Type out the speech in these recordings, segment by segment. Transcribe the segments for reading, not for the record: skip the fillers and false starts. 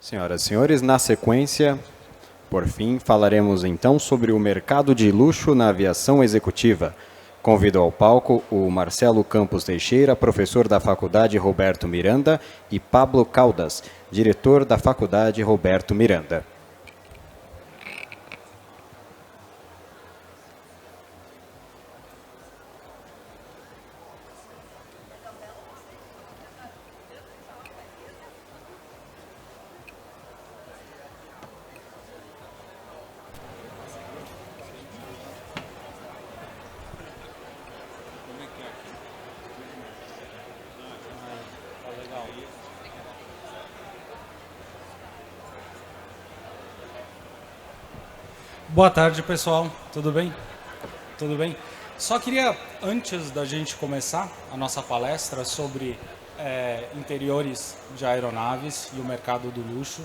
Senhoras e senhores, na sequência, por fim, falaremos então sobre o mercado de luxo na aviação executiva. Convido ao palco o Marcelo Campos Teixeira, professor da Faculdade Roberto Miranda, e Pablo Caldas, diretor da Faculdade Roberto Miranda. Boa tarde, pessoal. Tudo bem? Tudo bem? Só queria, antes da gente começar a nossa palestra sobre interiores de aeronaves e o mercado do luxo,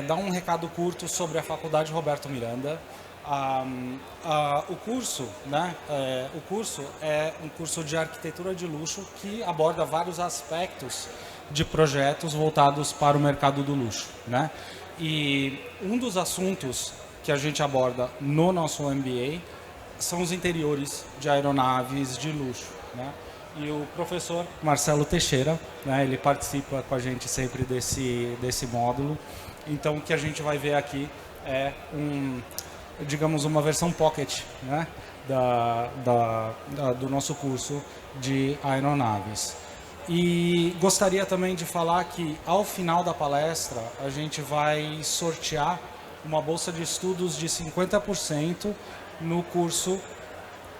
dar um recado curto sobre a Faculdade Roberto Miranda. O curso, né? O curso é um curso de arquitetura de luxo que aborda vários aspectos de projetos voltados para o mercado do luxo, né? E um dos assuntos que a gente aborda no nosso MBA são os interiores de aeronaves de luxo, né? E o professor Marcelo Teixeira, né, ele participa com a gente sempre desse módulo. Então, o que a gente vai ver aqui é digamos, uma versão pocket, né, do nosso curso de aeronaves. E gostaria também de falar que, ao final da palestra, a gente vai sortear uma bolsa de estudos de 50% no curso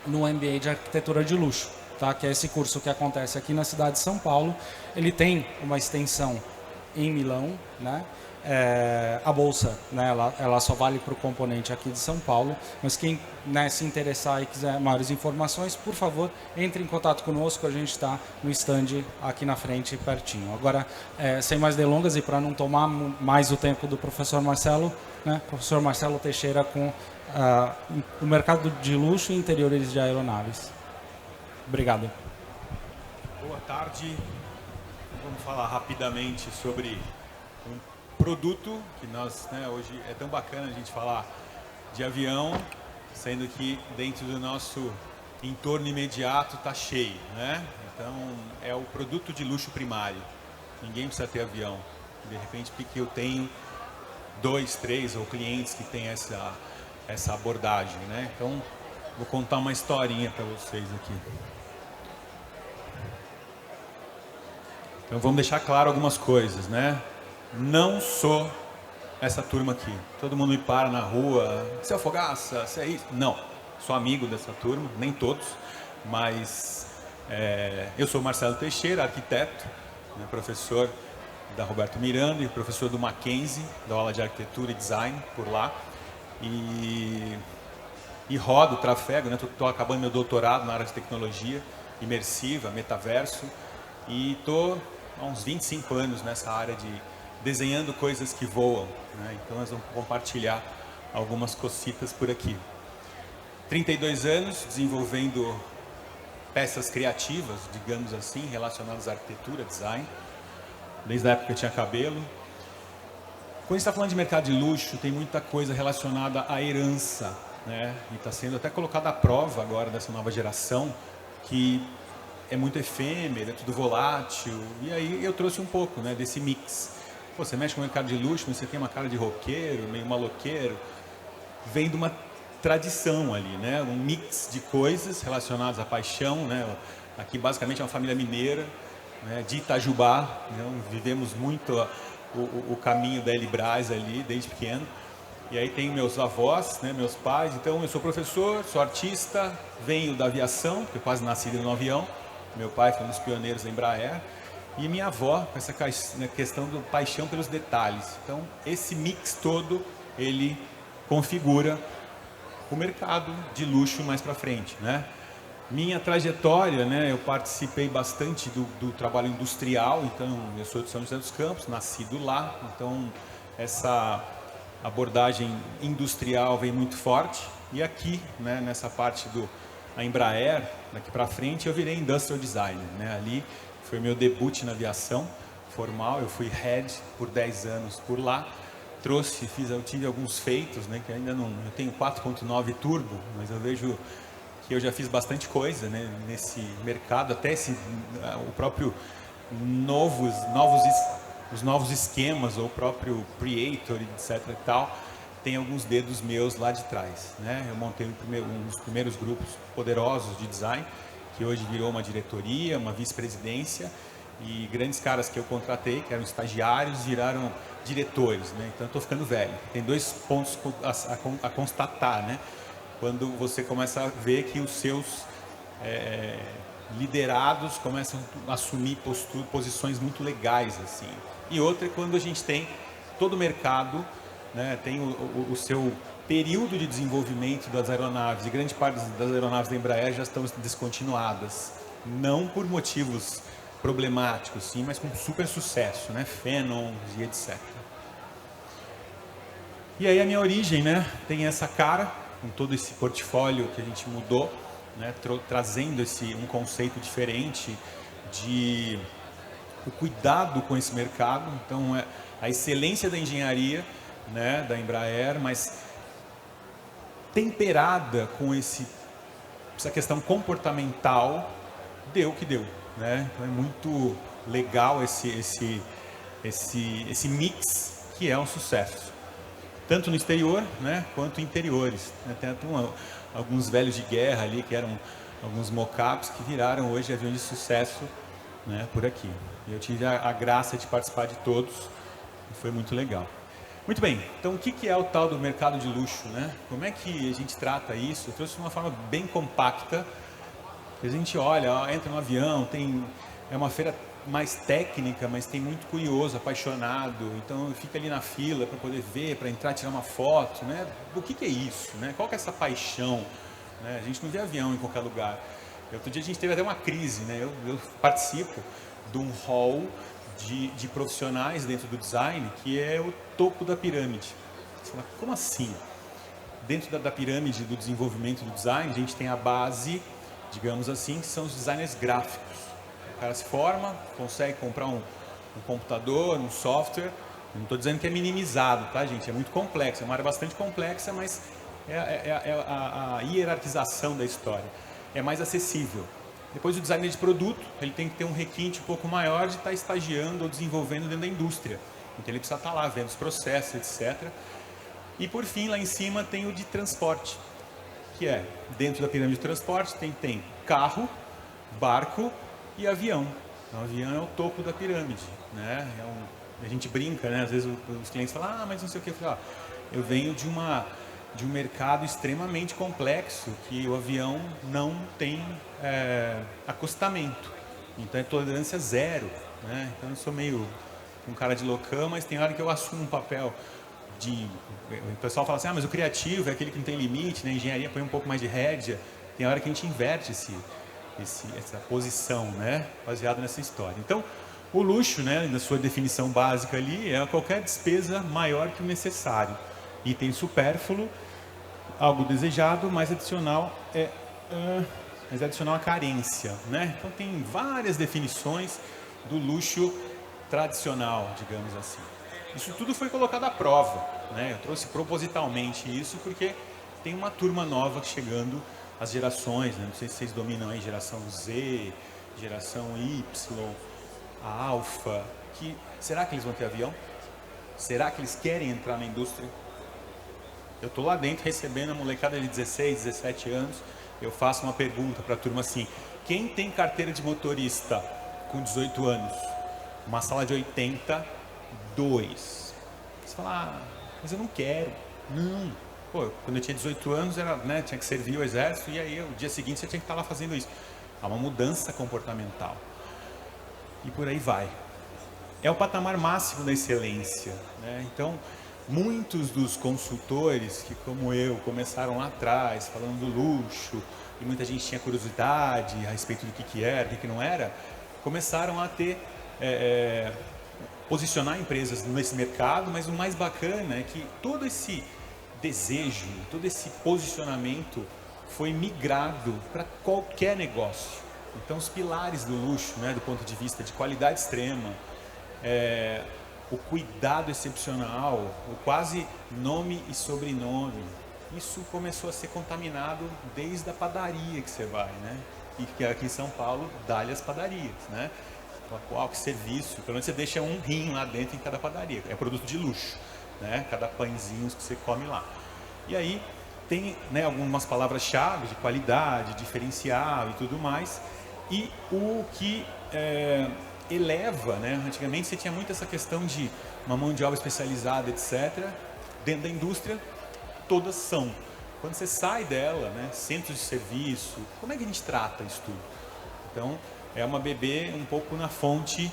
no MBA de Arquitetura de Luxo, tá? Que é esse curso que acontece aqui na cidade de São Paulo. Ele tem uma extensão em Milão, né? A bolsa, né, ela só vale para o componente aqui de São Paulo, mas quem, né, se interessar e quiser maiores informações, por favor, entre em contato conosco, a gente está no stand aqui na frente, pertinho. Agora, sem mais delongas e para não tomar mais o tempo do professor Marcelo, né, professor Marcelo Teixeira com o mercado de luxo e interiores de aeronaves. Obrigado. Boa tarde. Vamos falar rapidamente sobre um produto que nós, né, hoje é tão bacana a gente falar de avião, sendo que dentro do nosso entorno imediato está cheio, né? Então é o produto de luxo primário. Ninguém precisa ter avião. De repente, porque eu tenho 2, 3 ou clientes que têm essa abordagem, né? Então vou contar uma historinha para vocês aqui. Então vamos deixar claro algumas coisas, né? Não sou essa turma aqui. Todo mundo me para na rua, você é Fogaça, você é isso? Não, sou amigo dessa turma, nem todos, mas eu sou Marcelo Teixeira, arquiteto, né, professor da Roberto Miranda e professor do Mackenzie, da aula de arquitetura e design por lá. E rodo, trafego, né? Estou acabando meu doutorado na área de tecnologia imersiva, metaverso, e estou há uns 25 anos nessa área de desenhando coisas que voam, né? Então nós vamos compartilhar algumas cositas por aqui. 32 anos desenvolvendo peças criativas, digamos assim, relacionadas à arquitetura, design, desde a época que eu tinha cabelo. Quando a gente está falando de mercado de luxo, tem muita coisa relacionada à herança, né? E está sendo até colocada à prova agora dessa nova geração, que é muito efêmera, é tudo volátil. E aí eu trouxe um pouco, né, desse mix. Pô, você mexe com o mercado de luxo, mas você tem uma cara de roqueiro, meio maloqueiro. Vem de uma tradição ali, né? Um mix de coisas relacionadas à paixão, né? Aqui basicamente é uma família mineira, né, de Itajubá, né? Vivemos muito o caminho da Eli Brás ali, desde pequeno. E aí tem meus avós, né, meus pais. Então eu sou professor, sou artista, venho da aviação, porque eu quase nasci no avião. Meu pai foi um dos pioneiros da Embraer. E minha avó, com essa questão do paixão pelos detalhes. Então esse mix todo, ele configura o mercado de luxo mais para frente, né? Minha trajetória, né, eu participei bastante do trabalho industrial, então eu sou de São José dos Campos, nascido lá, então essa abordagem industrial vem muito forte. E aqui, né, nessa parte da Embraer, daqui para frente, eu virei Industrial Designer, né? Ali foi meu debut na aviação, formal, eu fui head por 10 anos por lá. Eu tive alguns feitos, né, que ainda não, eu tenho 4.9 turbo, mas eu vejo que eu já fiz bastante coisa, né, nesse mercado, até o próprio os novos esquemas, ou o próprio Creator, etc e tal, tem alguns dedos meus lá de trás, né? Eu montei um dos primeiros grupos poderosos de design, que hoje virou uma diretoria, uma vice-presidência, e grandes caras que eu contratei, que eram estagiários, viraram diretores, né? Então eu estou ficando velho. Tem dois pontos a constatar, né? Quando você começa a ver que os seus liderados começam a assumir posições muito legais, assim. E outra é quando a gente tem todo o mercado, né, tem o seu período de desenvolvimento das aeronaves, e grande parte das aeronaves da Embraer já estão descontinuadas, não por motivos problemáticos, sim, mas com super sucesso, né, Phenom e etc. E aí a minha origem, né, tem essa cara, com todo esse portfólio que a gente mudou, né, trazendo um conceito diferente de o cuidado com esse mercado. Então, a excelência da engenharia, né, da Embraer, mas temperada com essa questão comportamental, deu o que deu, né? Então, é muito legal esse mix, que é um sucesso, tanto no exterior, né, quanto interiores, né? Tem até alguns velhos de guerra ali, que eram alguns mock-ups, que viraram hoje aviões de sucesso, né, por aqui. E eu tive a graça de participar de todos, e foi muito legal. Muito bem, então o que é o tal do mercado de luxo, né? Como é que a gente trata isso? Eu trouxe de uma forma bem compacta, que a gente olha, entra no avião, é uma feira mais técnica, mas tem muito curioso, apaixonado, então fica ali na fila para poder ver, para entrar, tirar uma foto, né? O que é isso, né? Qual que é essa paixão, né? A gente não vê avião em qualquer lugar. Outro dia a gente teve até uma crise, né? Eu participo de um hall de profissionais dentro do design, que é o topo da pirâmide. Você fala, como assim? Dentro da pirâmide do desenvolvimento do design, a gente tem a base, digamos assim, que são os designers gráficos. O cara se forma, consegue comprar um computador, um software. Não estou dizendo que é minimizado, tá, gente? É muito complexo, é uma área bastante complexa, mas é a hierarquização da história. É mais acessível. Depois o designer de produto, ele tem que ter um requinte um pouco maior de estar estagiando ou desenvolvendo dentro da indústria. Então ele precisa estar lá vendo os processos, etc. E por fim, lá em cima tem o de transporte, que é, dentro da pirâmide de transporte, tem carro, barco e avião. Então, o avião é o topo da pirâmide, né? A gente brinca, né? Às vezes os clientes falam, mas não sei o que. Eu falo, eu venho de um mercado extremamente complexo, que o avião não tem acostamento, então é tolerância zero, né? Então eu sou meio um cara de loucão, mas tem hora que eu assumo um papel o pessoal fala assim, mas o criativo é aquele que não tem limite, né? A engenharia põe um pouco mais de rédea. Tem hora que a gente inverte essa posição, né, baseado nessa história. Então, o luxo, né, na sua definição básica ali, é qualquer despesa maior que o necessário. Item supérfluo, algo desejado, mas adicional à carência, né? Então, tem várias definições do luxo tradicional, digamos assim. Isso tudo foi colocado à prova, né? Eu trouxe propositalmente isso porque tem uma turma nova chegando, as gerações, né? Não sei se vocês dominam aí, geração Z, geração Y, a Alfa, será que eles vão ter avião? Será que eles querem entrar na indústria? Eu estou lá dentro recebendo a molecada de 16, 17 anos, eu faço uma pergunta para a turma assim, quem tem carteira de motorista com 18 anos? Uma sala de 80, 2. Você fala, mas eu não quero. Não. Pô, quando eu tinha 18 anos, né, tinha que servir o exército, e aí o dia seguinte você tinha que estar lá fazendo isso. Há uma mudança comportamental. E por aí vai. É o patamar máximo da excelência, né? Então, muitos dos consultores que, como eu, começaram lá atrás, falando do luxo, e muita gente tinha curiosidade a respeito do que era, o que não era, começaram a ter... posicionar empresas nesse mercado, mas o mais bacana é que todo esse desejo, todo esse posicionamento foi migrado para qualquer negócio. Então, os pilares do luxo, né, do ponto de vista de qualidade extrema, o cuidado excepcional, o quase nome e sobrenome, isso começou a ser contaminado desde a padaria que você vai, né? E que aqui em São Paulo, dá-lhe as padarias, né? Uau, que serviço, pelo menos você deixa um rim lá dentro em cada padaria, é produto de luxo, né? Cada pãezinho que você come lá. E aí tem, né, algumas palavras-chave de qualidade, diferencial e tudo mais, e o que eleva, né? Antigamente você tinha muito essa questão de uma mão de obra especializada, etc. Dentro da indústria, todas são. Quando você sai dela, né, centros de serviço, como é que a gente trata isso tudo? Então, é uma beber um pouco na fonte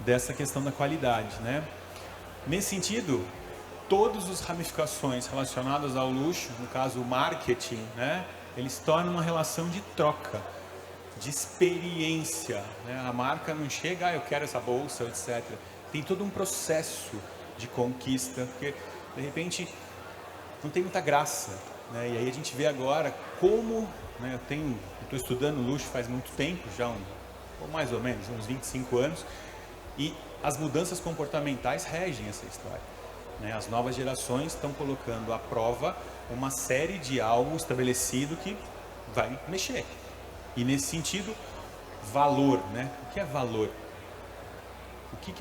dessa questão da qualidade, né? Nesse sentido, todas as ramificações relacionadas ao luxo, no caso o marketing, né, eles tornam uma relação de troca, de experiência, né? A marca não chega, eu quero essa bolsa, etc. Tem todo um processo de conquista, porque de repente não tem muita graça, né? E aí a gente vê agora como, né, eu estou estudando luxo faz muito tempo, já ou mais ou menos, uns 25 anos, e as mudanças comportamentais regem essa história, né? As novas gerações estão colocando à prova uma série de algo estabelecido que vai mexer. E nesse sentido, valor, né? O que é valor?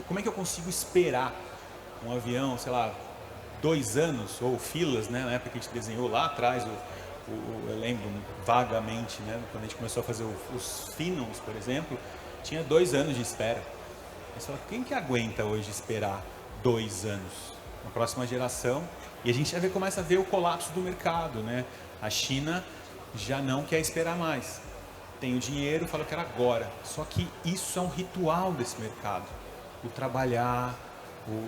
Como é que eu consigo esperar um avião, sei lá, 2 anos, ou filas, né? Na época que a gente desenhou lá atrás, eu lembro vagamente, né? Quando a gente começou a fazer os Phenons, por exemplo, tinha 2 anos de espera. Mas fala, quem que aguenta hoje esperar 2 anos? Na próxima geração, e a gente já começa a ver o colapso do mercado, né? A China já não quer esperar mais. Tem o dinheiro, fala que era agora. Só que isso é um ritual desse mercado. O trabalhar,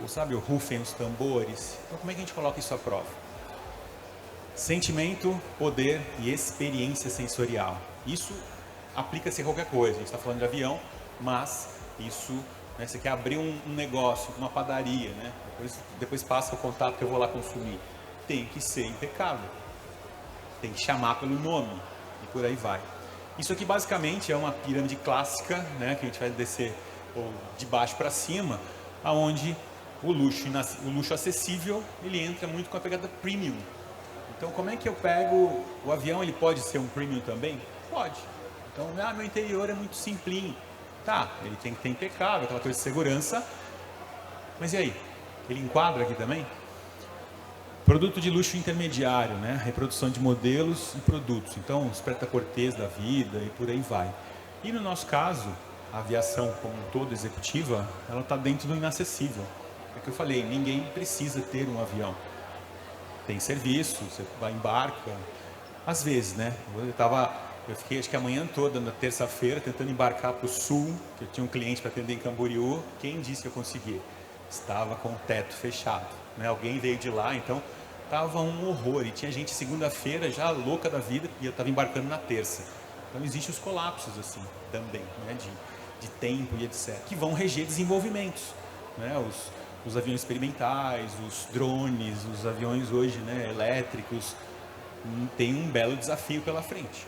sabe, o rufem os tambores. Então, como é que a gente coloca isso à prova? Sentimento, poder e experiência sensorial. Isso aplica-se a qualquer coisa. A gente está falando de avião, mas isso, né, você quer abrir um negócio, uma padaria, né? Depois passa o contato que eu vou lá consumir. Tem que ser impecável. Tem que chamar pelo nome e por aí vai. Isso aqui basicamente é uma pirâmide clássica, né, que a gente vai descer de baixo para cima, aonde o luxo acessível, ele entra muito com a pegada premium. Então, como é que eu pego o avião? Ele pode ser um premium também? Pode. Então, meu interior é muito simplinho. Tá, ele tem que ter impecável, aquela coisa de segurança. Mas e aí? Ele enquadra aqui também? Produto de luxo intermediário, né? Reprodução de modelos e produtos. Então, os prêt-à-porter da vida e por aí vai. E no nosso caso, a aviação como um todo executiva, ela está dentro do inacessível. É o que eu falei, ninguém precisa ter um avião. Tem serviço, você vai embarca. Às vezes, né? Eu fiquei acho que a manhã toda, na terça-feira, tentando embarcar para o sul, que eu tinha um cliente para atender em Camboriú. Quem disse que eu consegui? Estava com o teto fechado, né? Alguém veio de lá, então estava um horror. E tinha gente segunda-feira já louca da vida e eu estava embarcando na terça. Então existem os colapsos assim também, né? De tempo e etc. Que vão reger desenvolvimentos, né? Os aviões experimentais, os drones, os aviões hoje, né, elétricos, tem um belo desafio pela frente.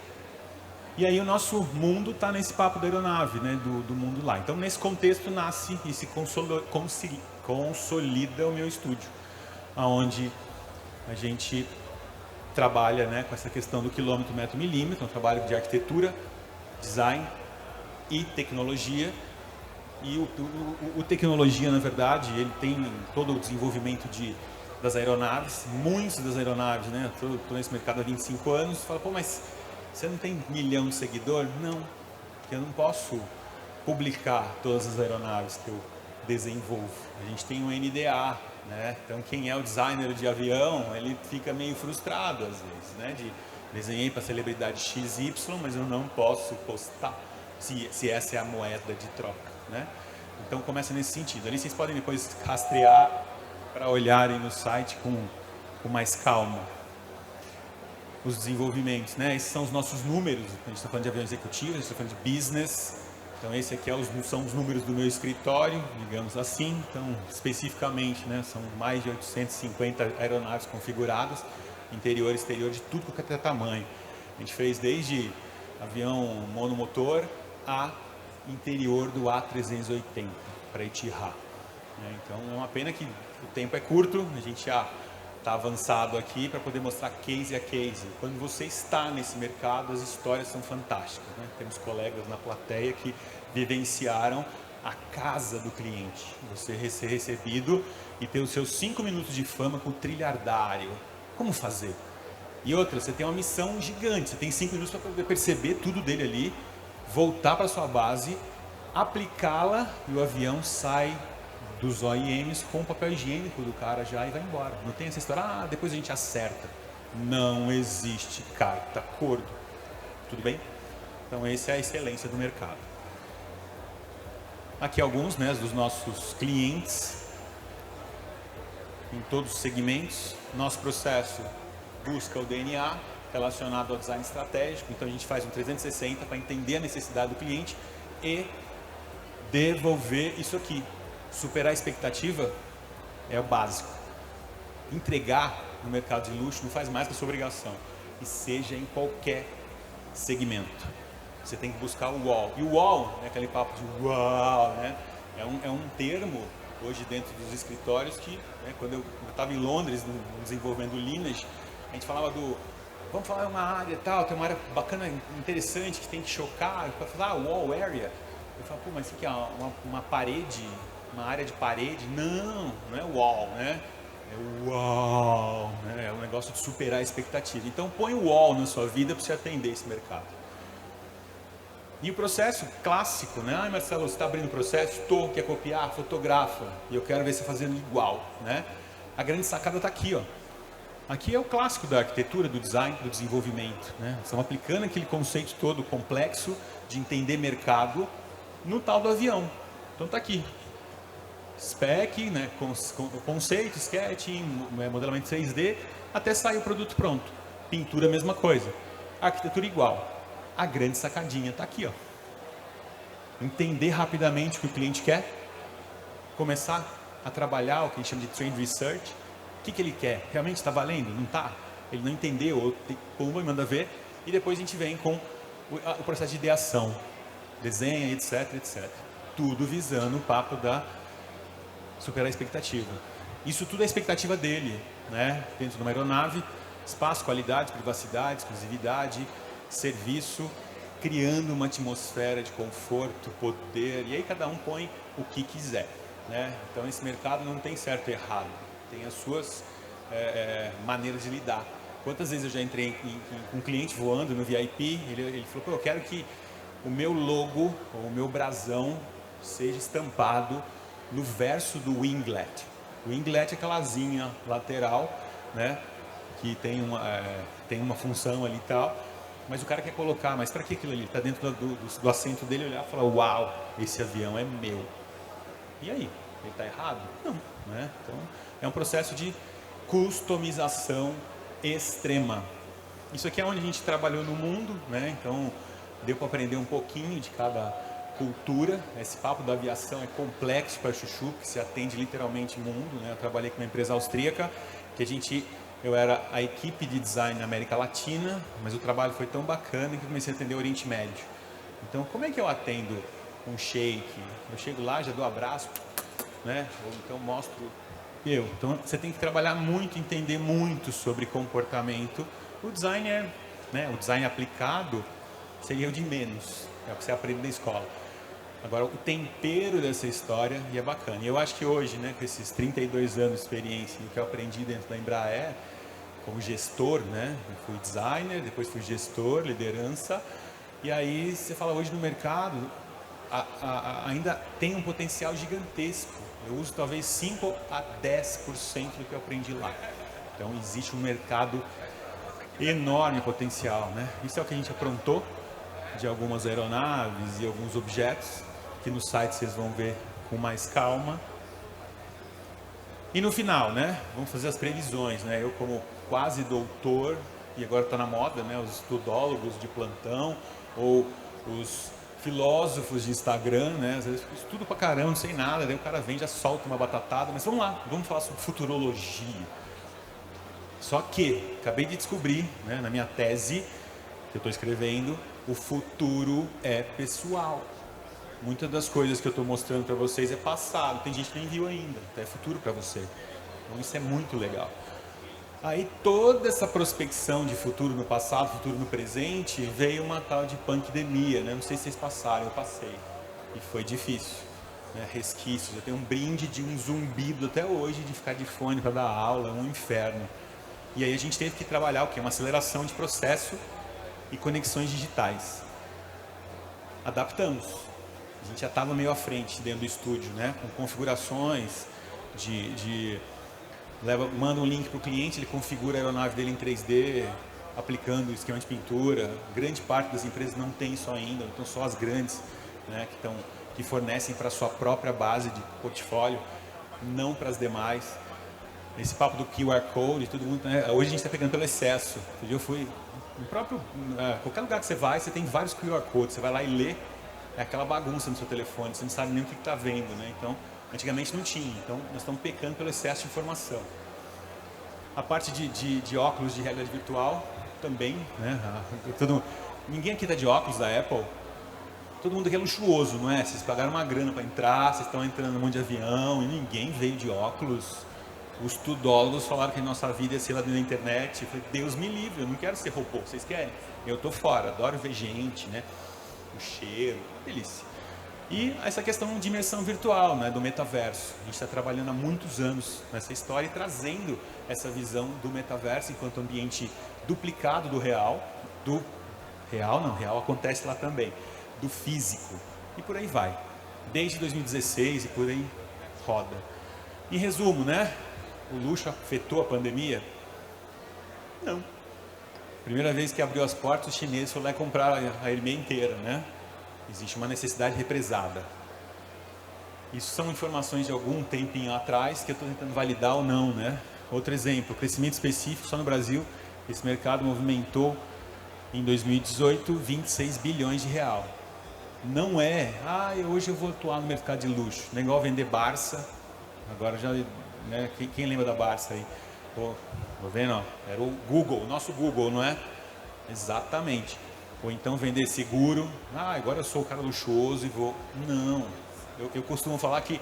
E aí o nosso mundo está nesse papo da aeronave, né, do mundo lá. Então nesse contexto nasce e se consolida o meu estúdio, onde a gente trabalha, né, com essa questão do quilômetro, metro, milímetro, um trabalho de arquitetura, design e tecnologia. E o tecnologia, na verdade, ele tem todo o desenvolvimento das aeronaves, muitas das aeronaves, né? Estou nesse mercado há 25 anos, fala, pô, mas você não tem 1 milhão de seguidores? Não, porque eu não posso publicar todas as aeronaves que eu desenvolvo. A gente tem um NDA, né? Então quem é o designer de avião, ele fica meio frustrado às vezes, né? Desenhei para celebridade XY, mas eu não posso postar se essa é a moeda de troca, né? Então começa nesse sentido. Ali vocês podem depois rastrear para olharem no site com mais calma os desenvolvimentos, né? Esses são os nossos números. A gente está falando de avião executivo, a gente está falando de business. Então esse aqui são os números do meu escritório, digamos assim. Então especificamente, né, são mais de 850 aeronaves configuradas, interior e exterior de tudo qualquer tamanho. A gente fez desde avião monomotor a interior do A380 para Etihad. né? Então é uma pena que o tempo é curto, a gente já está avançado aqui para poder mostrar case a case. Quando você está nesse mercado, as histórias são fantásticas, né? Temos colegas na plateia que vivenciaram a casa do cliente. Você ser recebido e ter os seus 5 minutos de fama com o trilhardário. Como fazer? E outra, você tem uma missão gigante. Você tem 5 minutos para poder perceber tudo dele ali, voltar para sua base, aplicá-la e o avião sai dos OEMs com o papel higiênico do cara já e vai embora. Não tem essa história, depois a gente acerta. Não existe carta acordo. Tudo bem? Então essa é a excelência do mercado. Aqui alguns, né, dos nossos clientes em todos os segmentos. Nosso processo busca o DNA relacionado ao design estratégico. Então a gente faz um 360 para entender a necessidade do cliente e devolver isso aqui. Superar a expectativa é o básico. Entregar no mercado de luxo não faz mais que a sua obrigação. E seja em qualquer segmento. Você tem que buscar o wow. E o wow, né, aquele papo de wow, né, é um termo hoje dentro dos escritórios que, né, quando eu estava em Londres desenvolvendo o Lineage, a gente falava vamos falar uma área tal, tem uma área bacana, interessante, que tem que chocar, para falar wall area. Eu falo, pô, mas isso aqui é uma parede, uma área de parede? Não é wall, né? É uau, né? É um negócio de superar a expectativa. Então põe o wall na sua vida para você atender esse mercado. E o processo clássico, né? Ah, Marcelo, você está abrindo o processo? Estou, quer copiar? Fotografa. E eu quero ver você fazendo igual, né? A grande sacada está aqui, ó. Aqui é o clássico da arquitetura, do design, do desenvolvimento, né? Estamos aplicando aquele conceito todo complexo de entender mercado no tal do avião. Então está aqui. Spec, né? Conceito, sketching, modelamento 3D, até sair o produto pronto. Pintura, mesma coisa. Arquitetura igual. A grande sacadinha está aqui, ó. Entender rapidamente o que o cliente quer, começar a trabalhar o que a gente chama de trend research. O que ele quer? Realmente está valendo? Não está? Ele não entendeu, ou pumba e manda ver. E depois a gente vem com o processo de ideação, desenha, etc, etc. Tudo visando o papo da superar a expectativa. Isso tudo é a expectativa dele, né? Dentro de uma aeronave, espaço, qualidade, privacidade, exclusividade, serviço, criando uma atmosfera de conforto, poder, e aí cada um põe o que quiser, né? Então esse mercado não tem certo e errado, tem as suas maneiras de lidar. Quantas vezes eu já entrei com um cliente voando no VIP, ele falou, pô, eu quero que o meu logo, ou o meu brasão, seja estampado no verso do winglet. O winglet é aquela asinha lateral, né, que tem uma função ali e tal, mas o cara quer colocar, mas para que aquilo ali? Está dentro do assento dele, olhar e falar, uau, esse avião é meu. E aí? Ele está errado? Não, né? Então, é um processo de customização extrema. Isso aqui é onde a gente trabalhou no mundo, né? Então, deu para aprender um pouquinho de cada cultura. Esse papo da aviação é complexo para chuchu, que se atende literalmente o mundo, né? Eu trabalhei com uma empresa austríaca, que eu era a equipe de design na América Latina, mas o trabalho foi tão bacana que eu comecei a atender o Oriente Médio. Então, como é que eu atendo um sheik? Eu chego lá, já dou abraço, né? Ou então mostro Então, você tem que trabalhar muito, entender muito sobre comportamento. O design o design aplicado seria o de menos, é o que você aprende na escola. Agora, o tempero dessa história é bacana. E eu acho que hoje, né, com esses 32 anos de experiência que eu aprendi dentro da Embraer, como gestor, né, eu fui designer, depois fui gestor, liderança, e aí você fala hoje no mercado, ainda tem um potencial gigantesco. Eu uso talvez 5 a 10% do que eu aprendi lá. Então existe um mercado enorme potencial, né? Isso é o que a gente aprontou de algumas aeronaves e alguns objetos, que no site vocês vão ver com mais calma. E no final, né? Vamos fazer as previsões, né? Eu como quase doutor, e agora está na moda, né? Os estudólogos de plantão, ou os filósofos de Instagram, né? Às vezes eu estudo pra caramba, não sei nada, daí o cara vem, já solta uma batatada, mas vamos lá, vamos falar sobre futurologia. Só que, acabei de descobrir, né, na minha tese, que eu estou escrevendo, o futuro é pessoal. Muitas das coisas que eu estou mostrando para vocês é passado, tem gente que nem viu ainda, então é futuro para você. Então isso é muito legal. Aí toda essa prospecção de futuro no passado, futuro no presente, veio uma tal de pandemia, né? Não sei se vocês passaram, eu passei. E foi difícil, né? Resquícios, eu tenho um brinde de um zumbido até hoje de ficar de fone para dar aula, um inferno. E aí a gente teve que trabalhar o quê? Uma aceleração de processo e conexões digitais. Adaptamos. A gente já estava meio à frente dentro do estúdio, né? Com configurações manda um link para o cliente, ele configura a aeronave dele em 3D, aplicando o esquema de pintura. Grande parte das empresas não tem isso ainda, então só as grandes, né, que fornecem para a sua própria base de portfólio, não para as demais. Esse papo do QR Code, todo mundo, né? Hoje a gente está pegando pelo excesso. Eu fui no próprio, qualquer lugar que você vai, você tem vários QR Codes, você vai lá e lê, é aquela bagunça no seu telefone, você não sabe nem o que está vendo, né? Então, antigamente não tinha, então nós estamos pecando pelo excesso de informação. A parte de óculos de realidade virtual também, né? Ninguém aqui está de óculos da Apple. Todo mundo aqui é luxuoso, não é? Vocês pagaram uma grana para entrar, vocês estão entrando num monte de avião e ninguém veio de óculos. Os tudólogos falaram que a nossa vida ia ser lá dentro da internet. Eu falei, Deus me livre, eu não quero ser robô, vocês querem? Eu tô fora, adoro ver gente, né? O cheiro, uma delícia. E essa questão de imersão virtual, né, do metaverso. A gente está trabalhando há muitos anos nessa história e trazendo essa visão do metaverso enquanto ambiente duplicado do real. Do real não, real acontece lá também. Do físico. E por aí vai. Desde 2016 e por aí roda. Em resumo, né? O luxo afetou a pandemia? Não. Primeira vez que abriu as portas, os chineses foram lá e compraram a Hermès inteira, né? Existe uma necessidade represada. Isso são informações de algum tempinho atrás que eu estou tentando validar ou não, né? Outro exemplo, crescimento específico só no Brasil. Esse mercado movimentou em 2018 26 bilhões de real. Não é, hoje eu vou atuar no mercado de luxo. Não é igual vender Barça. Agora já, né? Quem lembra da Barça aí? Tô vendo, ó, era o Google, o nosso Google, não é? Exatamente. Ou então vender seguro. Agora eu sou o cara luxuoso e vou... Não. Eu costumo falar que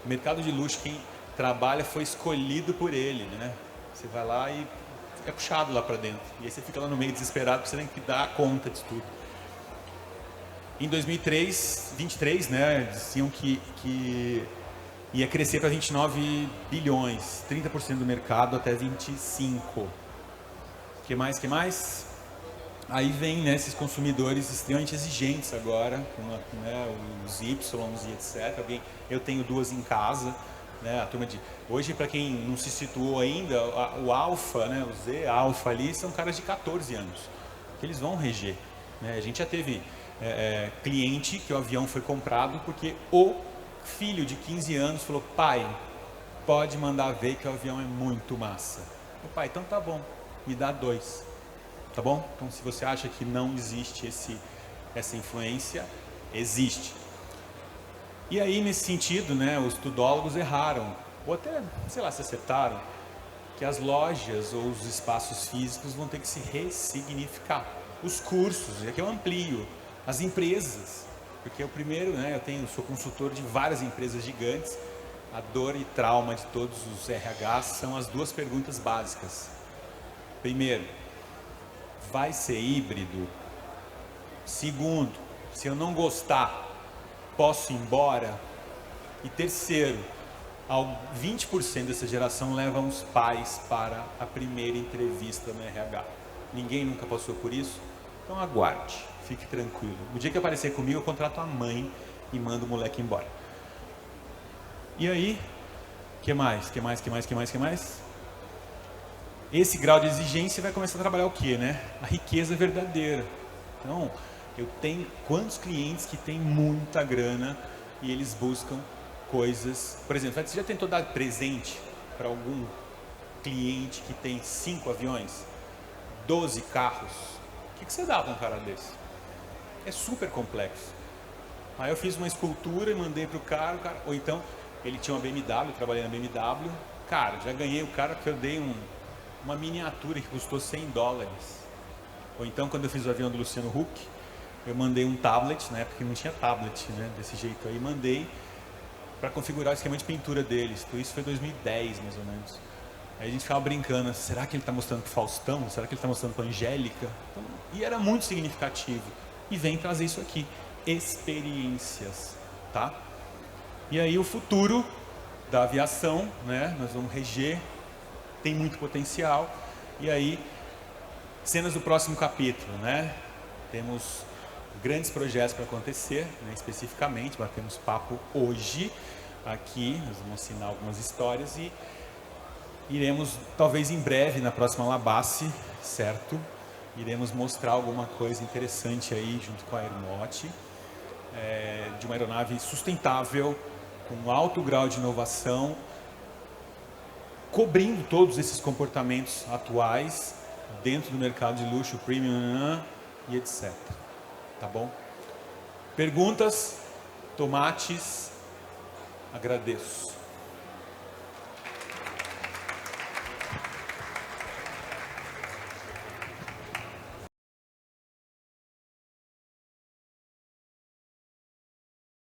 o mercado de luxo, quem trabalha foi escolhido por ele, né? Você vai lá e fica puxado lá para dentro. E aí você fica lá no meio desesperado porque você tem que dar conta de tudo. Em 2023, né? Diziam que ia crescer para 29 bilhões, 30% do mercado até 25. Que mais? Aí vem, né, esses consumidores extremamente exigentes agora, né, os Ys e etc. Eu tenho duas em casa, né, a turma de... Hoje, para quem não se situou ainda, o Alfa, né, o Z Alfa ali, são caras de 14 anos, que eles vão reger. Né? A gente já teve cliente que o avião foi comprado porque o filho de 15 anos falou, pai, pode mandar ver que o avião é muito massa. O pai, então tá bom, me dá 2. Tá bom? Então, se você acha que não existe essa influência, existe. E aí, nesse sentido, né, os tudólogos erraram, ou até, sei lá, se acertaram, que as lojas ou os espaços físicos vão ter que se ressignificar. Os cursos, e aqui eu amplio, as empresas, porque o primeiro, né, sou consultor de várias empresas gigantes, a dor e trauma de todos os RHs são as duas perguntas básicas. Primeiro, vai ser híbrido? Segundo, se eu não gostar, posso ir embora? E terceiro, 20% dessa geração leva os pais para a primeira entrevista no RH. Ninguém nunca passou por isso? Então aguarde, fique tranquilo. O dia que aparecer comigo, eu contrato a mãe e mando o moleque embora. E aí, que mais? Esse grau de exigência vai começar a trabalhar o quê, né? A riqueza verdadeira. Então, eu tenho quantos clientes que têm muita grana e eles buscam coisas... Por exemplo, você já tentou dar presente para algum cliente que tem 5 aviões, 12 carros? O que você dá para um cara desse? É super complexo. Aí eu fiz uma escultura e mandei para o cara, ou então ele tinha uma BMW, eu trabalhei na BMW. Cara, já ganhei o cara que eu dei uma miniatura que custou $100. Ou então, quando eu fiz o avião do Luciano Huck, eu mandei um tablet, na época que não tinha tablet, né, desse jeito aí, mandei para configurar o esquema de pintura deles. Então, isso foi 2010, mais ou menos. Aí a gente ficava brincando, será que ele está mostrando para o Faustão? Será que ele está mostrando para a Angélica? Então, e era muito significativo. E vem trazer isso aqui, experiências, tá? E aí o futuro da aviação, né? Nós vamos reger, tem muito potencial. E aí, cenas do próximo capítulo, né? Temos grandes projetos para acontecer, né? Especificamente, batemos papo hoje aqui, nós vamos assinar algumas histórias e iremos, talvez em breve, na próxima Labace, certo? Iremos mostrar alguma coisa interessante aí junto com a Aeromote, de uma aeronave sustentável, com alto grau de inovação, cobrindo todos esses comportamentos atuais dentro do mercado de luxo, premium e etc. Tá bom? Perguntas? Tomates? Agradeço.